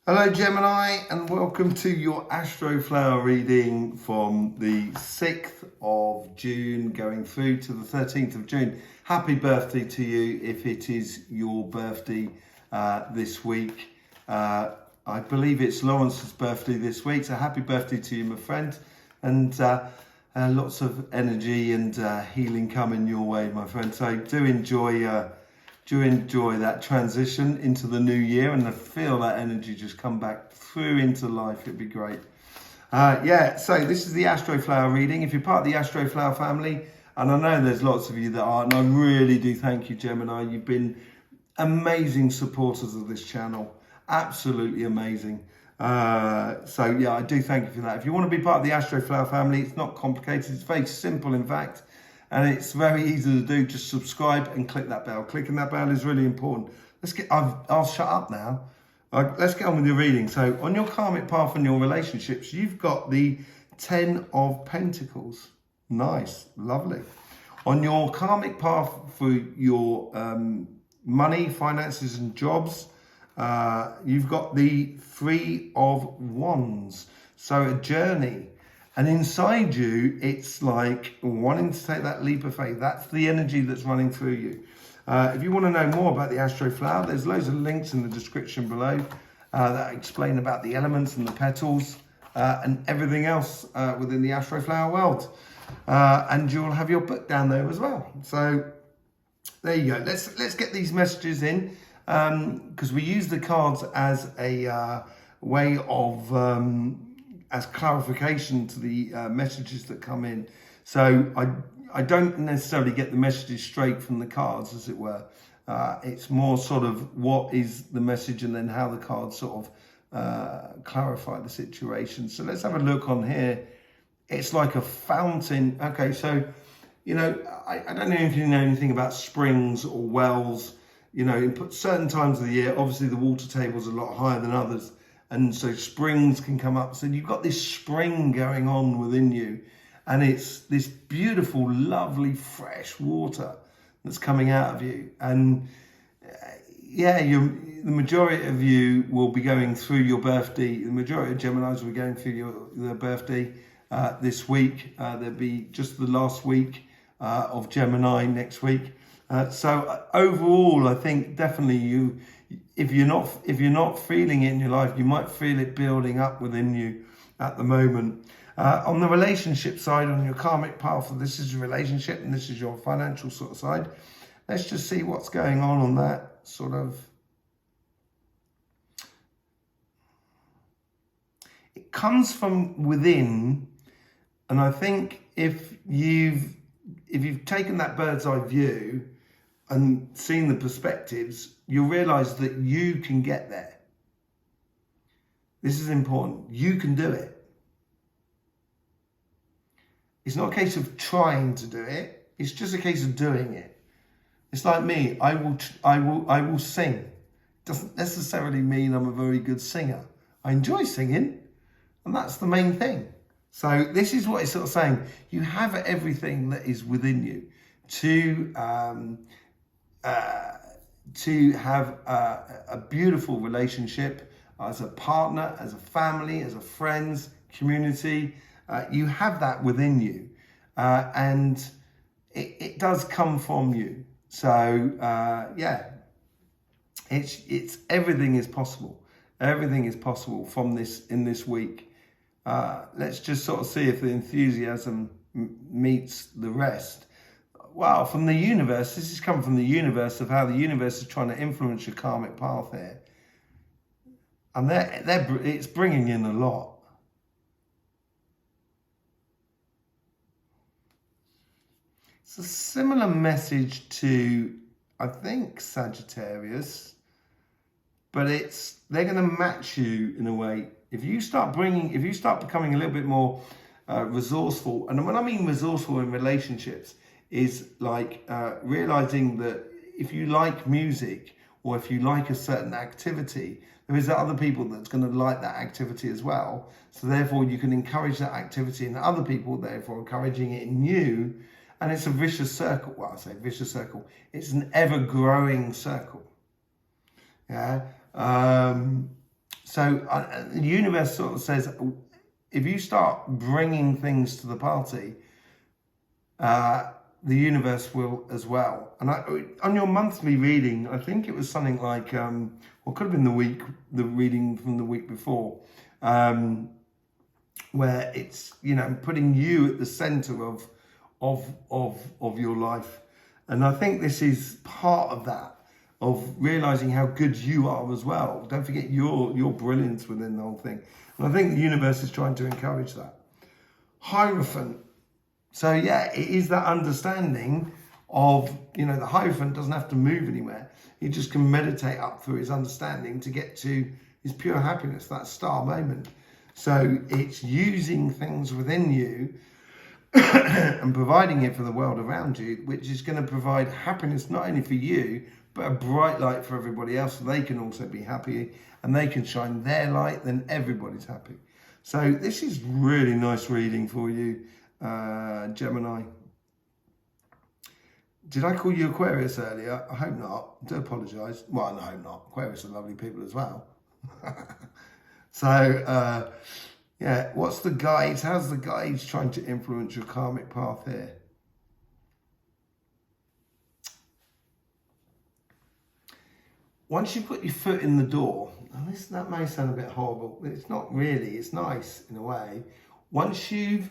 Hello Gemini, and welcome to your Astroflower reading from the 6th of June going through to the 13th of June. Happy birthday to you if it is your birthday this week. I believe it's Lawrence's birthday this week, so happy birthday to you, my friend. And lots of energy and healing coming your way, my friend. So do enjoy that transition into the new year, and I feel that energy just come back through into life. It'd be great. So this is the Astroflower reading. If you're part of the Astroflower family, and I know there's lots of you that are, and I really do thank you, Gemini. You've been amazing supporters of this channel. Absolutely amazing. I do thank you for that. If you want to be part of the Astroflower family, it's not complicated. It's very simple, in fact. And it's very easy to do. Just subscribe and click that bell. Clicking that bell is really important. I'll shut up now. Let's get on with your reading. So on your karmic path and your relationships, you've got the 10 of Pentacles. Nice, lovely. On your karmic path for your money, finances and jobs, you've got the 3 of Wands. So a journey. And inside you, it's like wanting to take that leap of faith. That's the energy that's running through you. If you want to know more about the Astroflower, there's loads of links in the description below that explain about the elements and the petals and everything else within the Astroflower world. And you'll have your book down there as well. So there you go. Let's get these messages in because we use the cards as a way of as clarification to the messages that come in. So I don't necessarily get the messages straight from the cards, as it were. It's more sort of what is the message and then how the cards sort of clarify the situation. So let's have a look on here. It's like a fountain. Okay, so, you know, I don't know if you know anything about springs or wells. You know, in certain times of the year, obviously the water table is a lot higher than others. And so springs can come up. So you've got this spring going on within you. And it's this beautiful, lovely, fresh water that's coming out of you. And the majority of you will be going through your birthday. The majority of Geminis will be going through their birthday this week. There'll be just the last week of Gemini next week. So overall, I think definitely if you're not feeling it in your life, you might feel it building up within you at the moment. On the relationship side, on your karmic path, this is your relationship and this is your financial sort of side. Let's just see what's going on that sort of. It comes from within, and I think if you've taken that bird's eye view and seen the perspectives, you'll realize that you can get there. This is important. You can do it. It's not a case of trying to do it. It's just a case of doing it. It's like me. I will sing. Doesn't necessarily mean I'm a very good singer. I enjoy singing, and that's the main thing. So this is what it's sort of saying. You have everything that is within you to have a beautiful relationship as a partner, as a family, as a friends, community. You have that within you, and it does come from you. So it's everything is possible. Everything is possible from this in this week. Let's just sort of see if the enthusiasm meets the rest. Wow, from the universe, this is coming from the universe of how the universe is trying to influence your karmic path here. And it's bringing in a lot. It's a similar message to, I think, Sagittarius, but they're going to match you in a way. If you start becoming a little bit more resourceful, and when I mean resourceful in relationships, is like realizing that if you like music or if you like a certain activity, there is other people that's going to like that activity as well. So therefore you can encourage that activity in other people, therefore encouraging it in you. And it's a vicious circle. Well, I say vicious circle. It's an ever-growing circle. Yeah. the universe sort of says, if you start bringing things to the party, the universe will as well. And on your monthly reading, I think it was something like, well, it could have been the reading from the week before, where it's, you know, putting you at the center of your life. And I think this is part of that, of realizing how good you are as well. Don't forget your brilliance within the whole thing. And I think the universe is trying to encourage that. Hierophant. So yeah, it is that understanding of, you know, the Hierophant doesn't have to move anywhere. He just can meditate up through his understanding to get to his pure happiness, that star moment. So it's using things within you and providing it for the world around you, which is going to provide happiness not only for you, but a bright light for everybody else, so they can also be happy and they can shine their light, then everybody's happy. So this is really nice reading for you, Gemini. Did I call you Aquarius earlier? I hope not. I do apologise. Well, no, I hope not. Aquarius are lovely people as well. So, yeah, what's the guides? How's the guides trying to influence your karmic path here? Once you put your foot in the door, and that may sound a bit horrible, but it's not really, it's nice in a way. Once you've,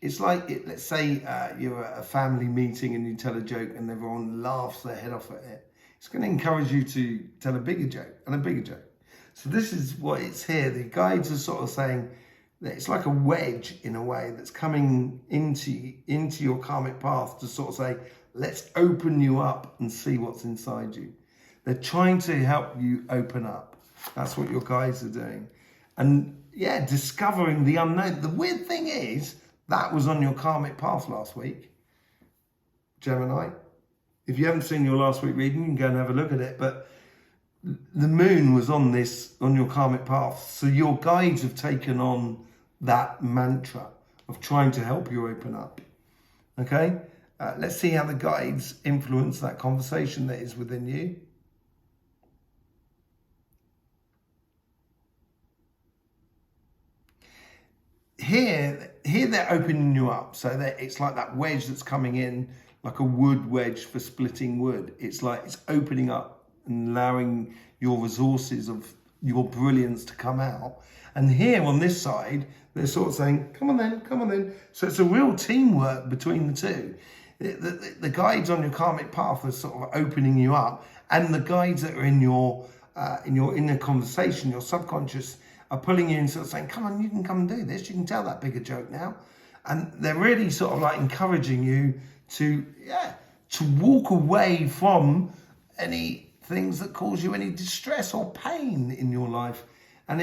it's like, let's say you're at a family meeting and you tell a joke and everyone laughs their head off at it. It's going to encourage you to tell a bigger joke and a bigger joke. So this is what it's here. The guides are sort of saying that it's like a wedge in a way that's coming into your karmic path to sort of say, let's open you up and see what's inside you. They're trying to help you open up. That's what your guides are doing. And yeah, discovering the unknown. The weird thing is, that was on your karmic path last week, Gemini. If you haven't seen your last week reading, you can go and have a look at it. But the moon was on your karmic path. So your guides have taken on that mantra of trying to help you open up. Okay? Let's see how the guides influence that conversation that is within you. Here they're opening you up, so that it's like that wedge that's coming in, like a wood wedge for splitting wood. It's like it's opening up and allowing your resources of your brilliance to come out. And here on this side, they're sort of saying, come on then, come on then. So it's a real teamwork between the two. The guides on your karmic path are sort of opening you up, and the guides that are in your inner conversation, your subconscious, are pulling you in, sort of saying, come on, you can come and do this. You can tell that bigger joke now. And they're really sort of like encouraging you to walk away from any things that cause you any distress or pain in your life. And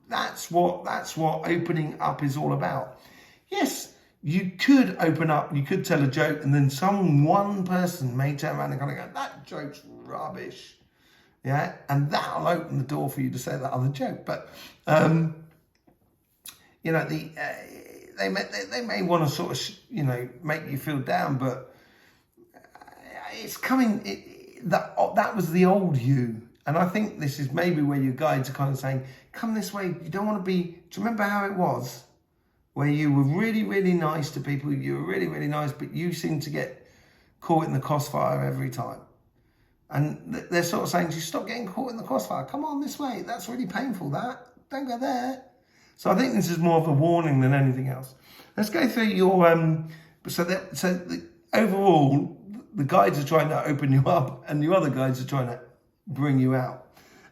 that's what opening up is all about. Yes, you could open up, you could tell a joke, and then one person may turn around and kind of go, that joke's rubbish. Yeah, and that'll open the door for you to say that other joke. But you know, they may want to sort of make you feel down, but it's coming. That was the old you, and I think this is maybe where your guides are kind of saying, "Come this way. You don't want to be." Do you remember how it was, where you were really, really nice to people? You were really, really nice, but you seem to get caught in the crossfire every time. And they're sort of saying, just stop getting caught in the crossfire. Come on this way. That's really painful, that. Don't go there. So I think this is more of a warning than anything else. Let's go through your... overall, the guides are trying to open you up and the other guides are trying to bring you out.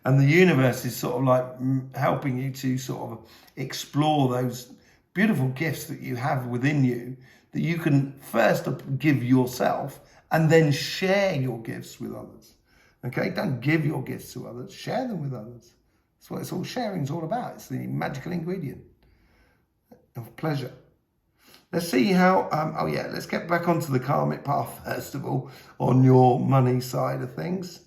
And the universe is sort of like helping you to sort of explore those beautiful gifts that you have within you that you can first give yourself and then share your gifts with others. Okay, don't give your gifts to others, share them with others. That's what it's all sharing's all about. It's the magical ingredient of pleasure. Let's see how, let's get back onto the karmic path first of all, on your money side of things.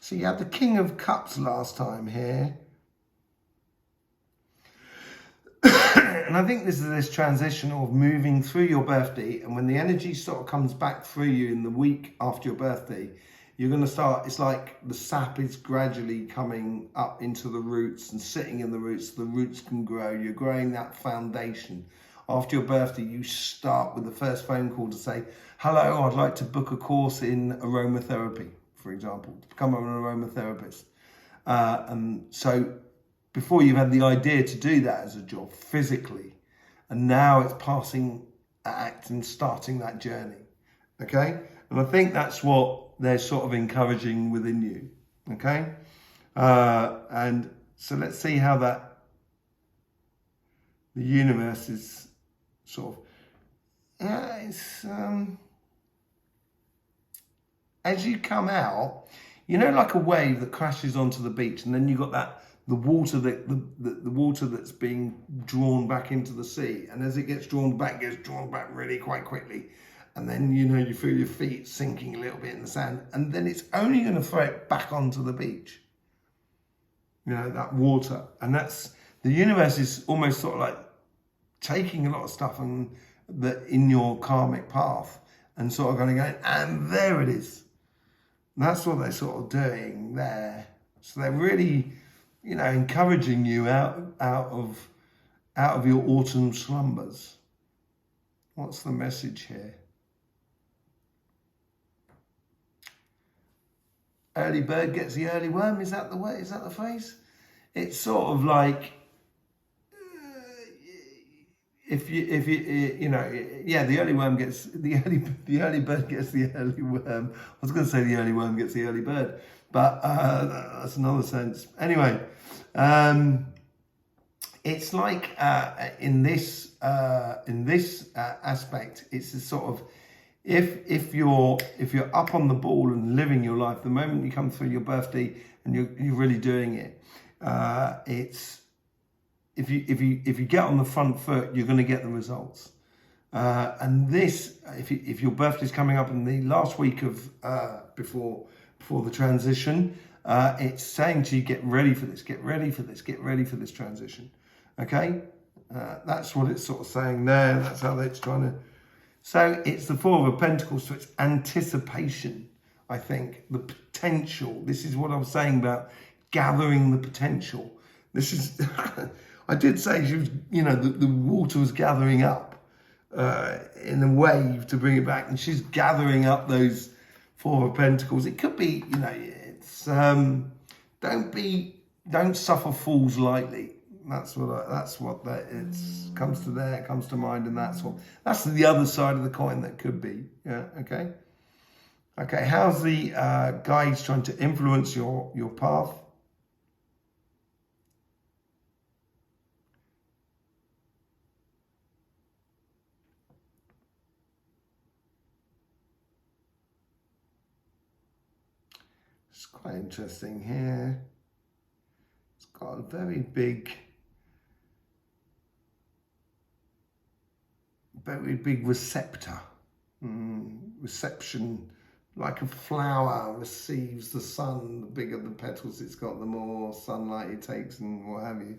So you had the King of Cups last time here. And I think this is this transition of moving through your birthday, and when the energy sort of comes back through you in the week after your birthday, you're going to start, it's like the sap is gradually coming up into the roots and sitting in the roots. The roots can grow. You're growing that foundation. After your birthday, you start with the first phone call to say, hello, I'd like to book a course in aromatherapy, for example, to become an aromatherapist. And so before you've had the idea to do that as a job physically, and now it's passing act and starting that journey. Okay? And I think that's what they're sort of encouraging within you. Okay? And so let's see how that the universe is sort of, it's as you come out, you know, like a wave that crashes onto the beach, and then you got that the water that's being drawn back into the sea, and as it gets drawn back really quite quickly, and then you feel your feet sinking a little bit in the sand, and then it's only going to throw it back onto the beach. That water, and that's the universe is almost sort of like taking a lot of stuff and that in your karmic path and sort of going, and there it is. And that's what they're sort of doing there. So they're really, encouraging you out of your autumn slumbers. What's the message here? Early bird gets the early worm. Is that the way? Is that the phrase? It's sort of like the early worm gets the early bird gets the early worm. I was going to say the early worm gets the early bird, but that's another sense. Anyway, it's like in this aspect, it's a sort of if you're up on the ball and living your life, the moment you come through your birthday and you're really doing it, it's if you get on the front foot, you're going to get the results. And this, if your birthday's coming up in the last week of before the transition, it's saying to you, get ready for this, get ready for this, get ready for this transition. Okay, that's what it's sort of saying there. That's how it's trying to. So it's the Four of Pentacles, so it's anticipation. I think the potential. This is what I was saying about gathering the potential. This is. I did say she was, the water was gathering up in a wave to bring it back, and she's gathering up those Four of Pentacles. It could be, it's don't suffer fools lightly. That's what comes to mind, and that's the other side of the coin that could be. Yeah. Okay. How's the guides trying to influence your path? It's quite interesting here. It's got a very big receptor. Reception, like a flower receives the sun. The bigger the petals it's got, the more sunlight it takes and what have you.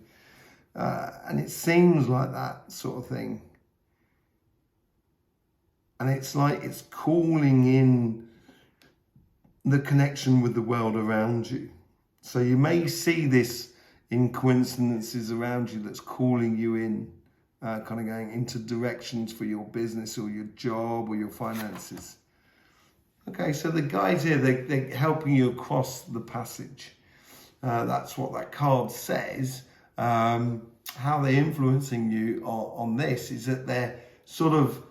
And it seems like that sort of thing. And it's like it's calling in the connection with the world around you. So you may see this in coincidences around you that's calling you in, kind of going into directions for your business or your job or your finances. Okay, so the guys here, they're helping you across the passage. That's what that card says. How they're influencing you on this is that they're sort of,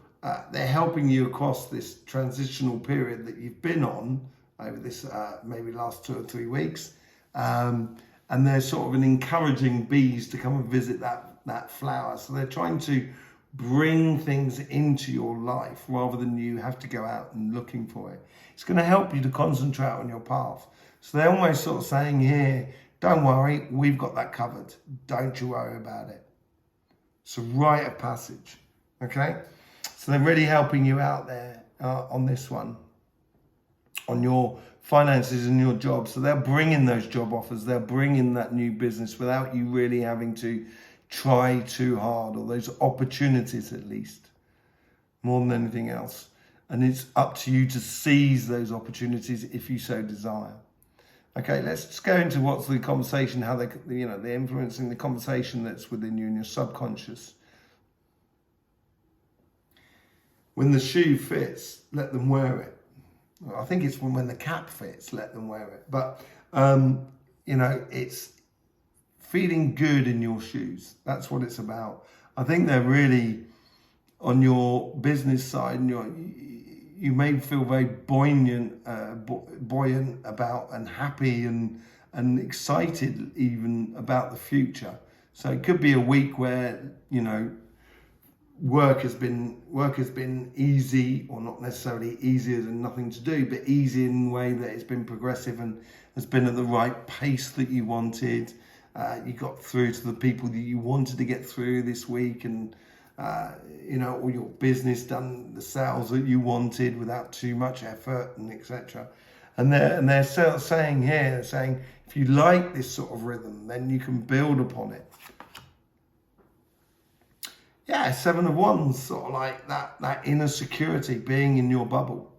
they're helping you across this transitional period that you've been on over this maybe last 2 or 3 weeks. And they're sort of encouraging bees to come and visit that flower. So they're trying to bring things into your life rather than you have to go out and looking for it. It's going to help you to concentrate on your path. So they're almost sort of saying here, don't worry, we've got that covered. Don't you worry about it. It's a rite of passage. Okay? So they're really helping you out there on this one, on your finances and your job. So they'll bring in those job offers. They'll bring in that new business without you really having to try too hard, or those opportunities at least, more than anything else. and it's up to you to seize those opportunities if you so desire. Okay, let's just go into what's the conversation, how they're influencing the conversation that's within you and your subconscious. When the shoe fits, let them wear it. I think it's when the cap fits, let them wear it. But, it's feeling good in your shoes. That's what it's about. I think they're really, on your business side, and you may feel very buoyant about and happy and excited even about the future. So it could be a week where, work has been easy, or not necessarily easier than nothing to do, but easy in the way that it's been progressive and has been at the right pace that you wanted. You got through to the people that you wanted to get through this week, and all your business done, the sales that you wanted without too much effort, and etc. And they're saying if you like this sort of rhythm, then you can build upon it. Yeah, 7 of Wands, sort of like that inner security, being in your bubble.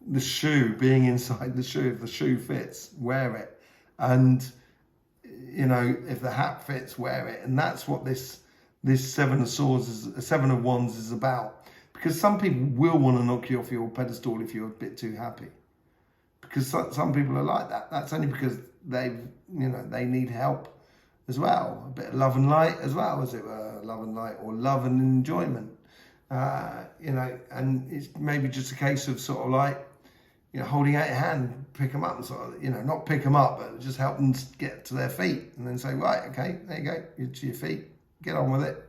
The shoe, being inside the shoe. If the shoe fits, wear it. And, if the hat fits, wear it. And that's what this 7 of Wands is about. Because some people will want to knock you off your pedestal if you're a bit too happy. Because some people are like that. That's only because they need help as well. A bit of love and light as well, as it were. Love and light, or love and enjoyment. And it's maybe just a case of sort of like, holding out your hand, pick them up and sort of, not pick them up, but just help them get to their feet, and then say, right, okay, there you go, you're to your feet, get on with it.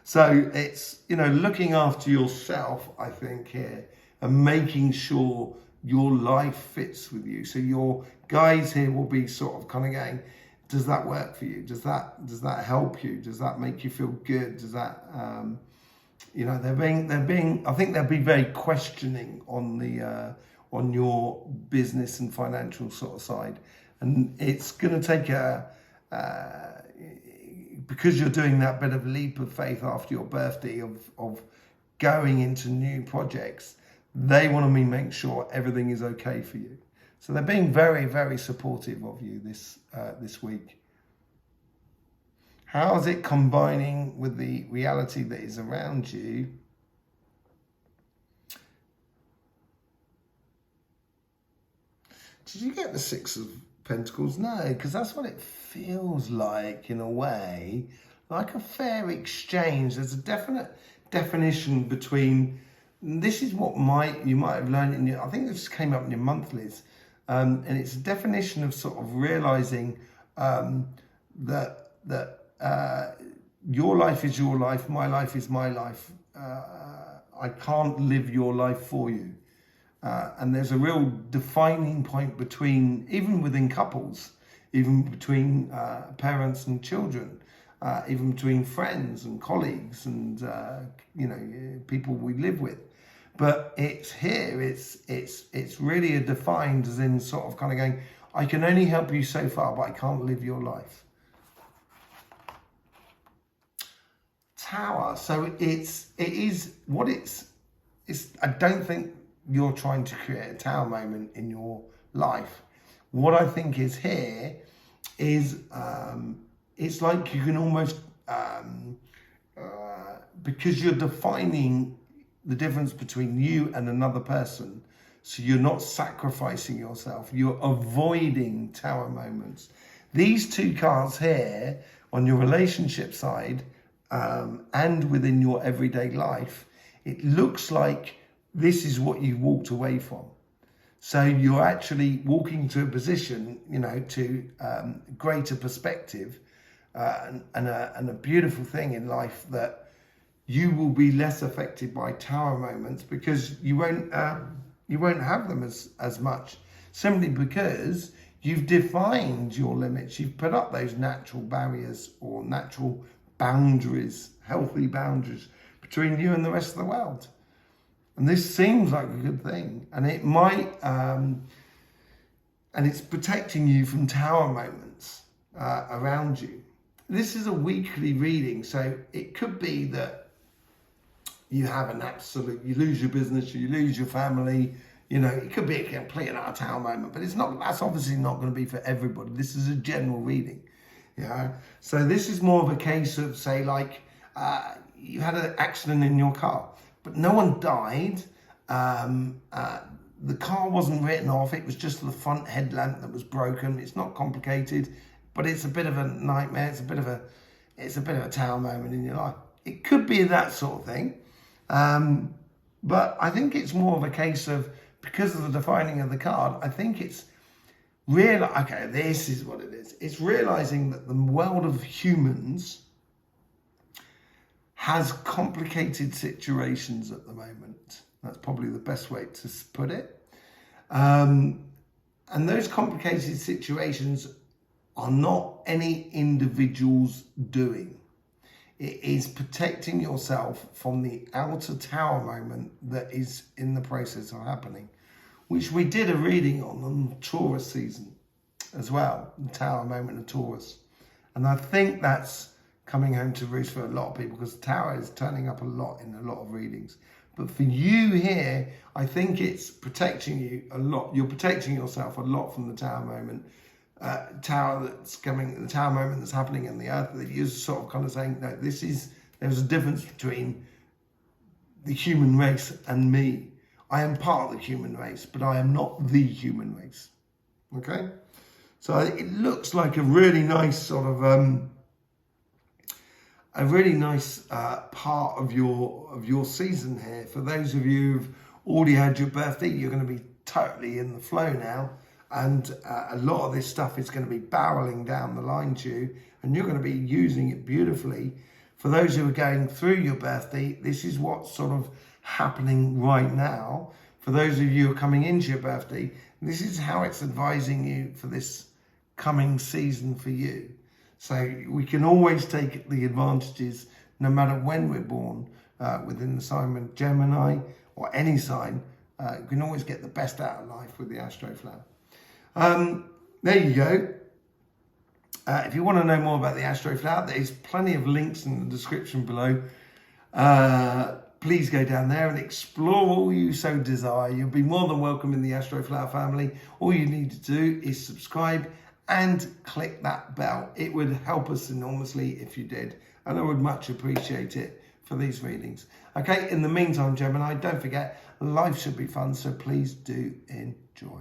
So it's, looking after yourself, I think, here, and making sure your life fits with you. So your guides here will be sort of kind of going, does that work for you? Does that help you? Does that make you feel good? Does that, they're being, I think they'll be very questioning on your business and financial sort of side. And it's going to take because you're doing that bit of leap of faith after your birthday of going into new projects, they want to make sure everything is okay for you. So they're being very, very supportive of you this week. How is it combining with the reality that is around you? Did you get the 6 of Pentacles? No, because that's what it feels like, in a way, like a fair exchange. There's a definite definition between, this is what you might have learned in I think this came up in your monthlies. And it's a definition of sort of realizing that your life is your life, my life is my life. I can't live your life for you. And there's a real defining point between, even within couples, even between parents and children, even between friends and colleagues and people we live with. But it's here, it's really a defined, as in sort of kind of going, I can only help you so far, but I can't live your life. Tower. So I don't think you're trying to create a tower moment in your life. What I think is here is it's like you can almost because you're defining the difference between you and another person, so you're not sacrificing yourself, you're avoiding tower moments. These 2 cards here on your relationship side and within your everyday life, it looks like this is what you walked away from. So you're actually walking to a position, to greater perspective and a beautiful thing in life, that you will be less affected by tower moments because you won't have them as much, simply because you've defined your limits. You've put up those natural barriers or natural boundaries, healthy boundaries between you and the rest of the world. And this seems like a good thing, and it might, and it's protecting you from tower moments around you. This is a weekly reading, so it could be that, you have an absolute, you lose your business, you lose your family. You know, it could be a complete and utter tower moment, but it's not. That's obviously not going to be for everybody. This is a general reading. Yeah. So this is more of a case of, say, like you had an accident in your car, but no one died. The car wasn't written off. It was just the front headlamp that was broken. It's not complicated, but it's a bit of a nightmare. It's a bit of a tower moment in your life. It could be that sort of thing, but I think it's more of a case of, because of the defining of the card, I think it's okay, this is what it is. It's realizing that the world of humans has complicated situations at the moment. That's probably the best way to put it. And those complicated situations are not any individual's doing. It is protecting yourself from the outer tower moment that is in the process of happening, which we did a reading on Taurus season as well, the tower moment of Taurus. And I think that's coming home to roost for a lot of people, because the tower is turning up a lot in a lot of readings. But for you here, I think it's protecting you a lot. You're protecting yourself a lot from the tower moment. The tower moment that's happening in the earth, that you're sort of kind of saying, no, there's a difference between the human race and me. I am part of the human race, but I am not the human race. Okay? So it looks like a really nice sort of, part of your season here. For those of you who've already had your birthday, you're going to be totally in the flow now. And a lot of this stuff is going to be barreling down the line to you, and you're going to be using it beautifully. For those who are going through your birthday, this is what's sort of happening right now. For those of you who are coming into your birthday, this is how it's advising you for this coming season for you. So we can always take the advantages, no matter when we're born, within the sign of Gemini or any sign. You can always get the best out of life with the Astroflower. There you go. If you want to know more about the Astroflower, there's plenty of links in the description below. Please go down there and explore all you so desire. You'll be more than welcome in the Astroflower family. All you need to do is subscribe and click that bell. It would help us enormously if you did, and I would much appreciate it for these readings. Okay, in the meantime, Gemini, don't forget, life should be fun, so please do enjoy.